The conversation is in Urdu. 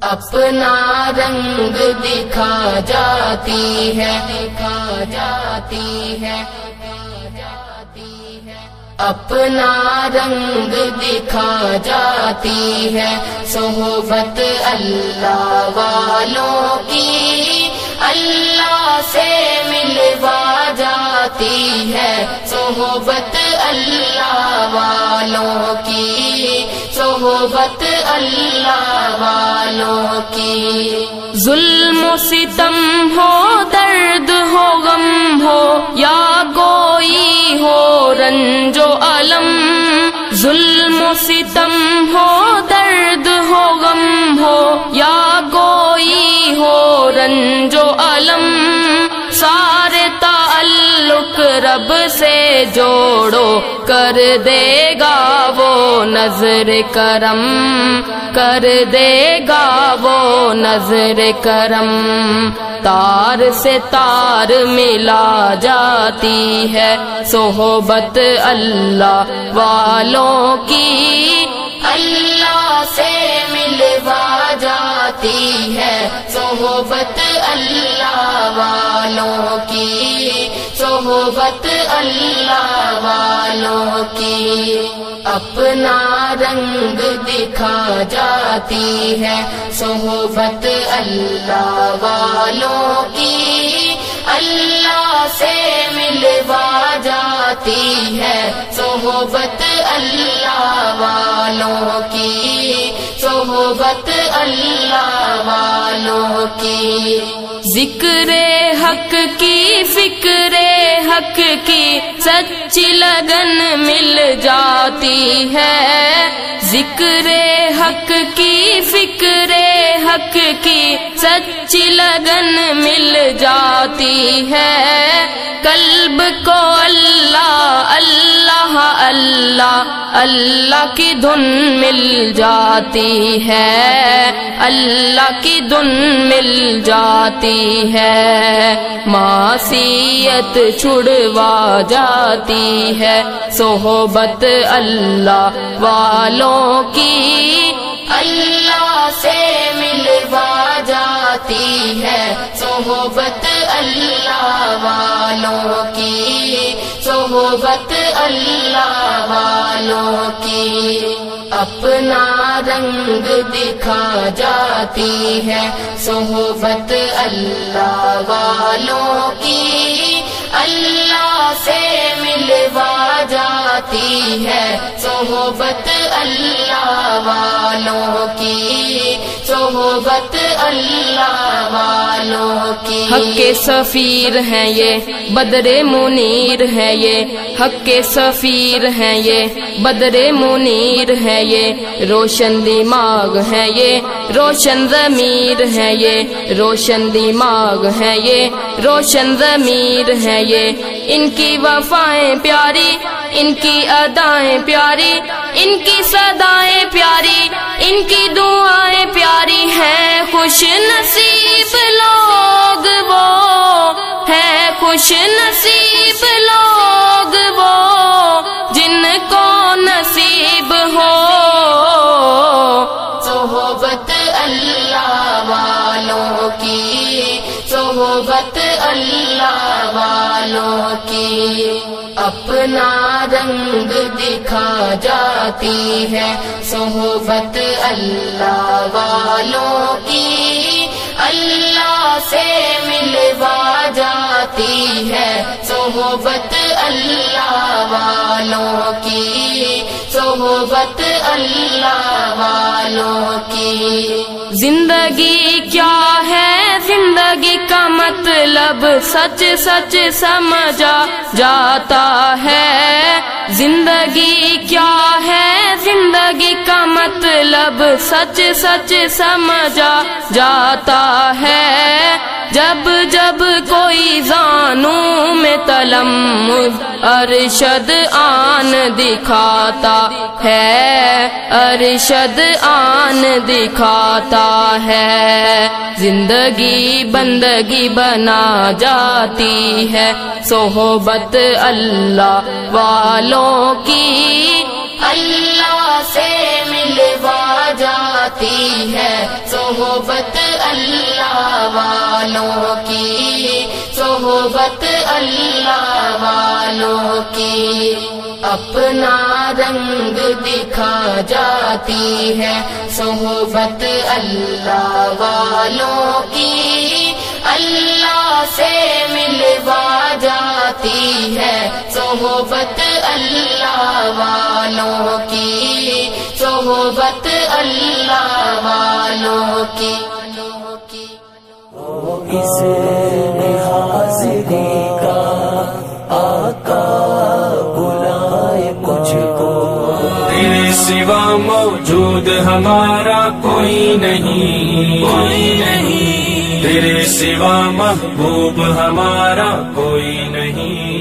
اپنا رنگ دکھا جاتی ہے، دکھا جاتی ہے، اپنا رنگ دکھا جاتی ہے، صحبت اللہ والوں کی اللہ سے ملوا جاتی ہے، صحبت اللہ والوں کی، صحبت اللہ والوں کی۔ ظلم و ستم ہو، درد ہو، غم ہو، یا کوئی ہو رنج و الم، ظلم و ستم ہو، درد ہو، غم ہو، یا کوئی ہو رنج و الم، سارے تعلق رب سے جوڑو، کر دے گا وہ نظر کرم، کر دے گا وہ نظر کرم، تار سے تار ملا جاتی ہے، صحبت اللہ والوں کی اللہ سے ملوا جاتی ہے، صحبت اللہ والوں کی، صحبت اللہ والوں کی۔ اپنا رنگ دکھا جاتی ہے، صحبت اللہ والوں کی اللہ سے ملوا جاتی ہے، صحبت اللہ والوں کی، صحبت اللہ والوں کی۔ ذکر حق کی، فکر حق کی سچی لگن مل جاتی ہے، ذکر حق کی، فکر حق کی سچی لگن مل جاتی ہے، قلب کو اللہ اللہ اللہ اللہ کی دھن مل جاتی ہے، اللہ کی دھن مل جاتی ہے، معصیت چھڑوا جاتی ہے، صحبت اللہ والوں کی اللہ سے ملوا جاتی ہے، صحبت اللہ والوں کی، صحبت اللہ والوں کی۔ اپنا رنگ دکھا جاتی ہے، صحبت اللہ والوں کی اللہ سے ملوا جاتی ہے، صحبت اللہ والوں کی، صحبت اللہ والوں کی۔ حق کے سفیر ہیں یہ، بدر منیر ہے یہ، حق کے سفیر ہیں یہ، بدر منیر ہے یہ، روشن دماغ ہے یہ، روشن ضمیر ہے یہ، روشن دماغ ہے یہ، روشن ضمیر ہے یہ، ان کی وفائیں پیاری، ان کی ادائیں پیاری، ان کی صدائیں پیاری، ان کی دعائیں پیاری ہیں، خوش نصیب لوگ وہ ہیں، خوش نصیب لوگ وہ جن کو نصیب ہو صحبت اللہ والوں کی، صحبت اللہ والوں کی۔ اپنا رنگ دکھا جاتی ہے، صحبت اللہ والوں کی اللہ سے ملوا جاتی ہے، صحبت اللہ والوں کی، صحبت اللہ والوں کی۔ زندگی کیا ہے، زندگی کا مطلب سچ سچ سمجھا جاتا ہے، زندگی کیا ہے، زندگی کا مطلب سچ سچ سمجھا جاتا ہے، جب جب کوئی زانوں میں تلمذ ارشد آن دکھاتا ہے، ارشد آن دکھاتا ہے، زندگی بندگی بنا جاتی ہے، صحبت اللہ والوں کی اللہ سے ملوا جاتی ہے، صحبت اللہ والوں کی، صحبت اللہ والوں کی، اپنا رنگ دکھا جاتی ہے صحبت اللہ والوں کی، اللہ سے ملوا جاتی ہے صحبت اللہ والوں کی، صحبت اللہ والوں کی۔ اس حاضری کا آقا بلائے مجھ کو، تیرے سوا موجود ہمارا کوئی نہیں، کوئی نہیں، تیرے سوا محبوب ہمارا کوئی نہیں۔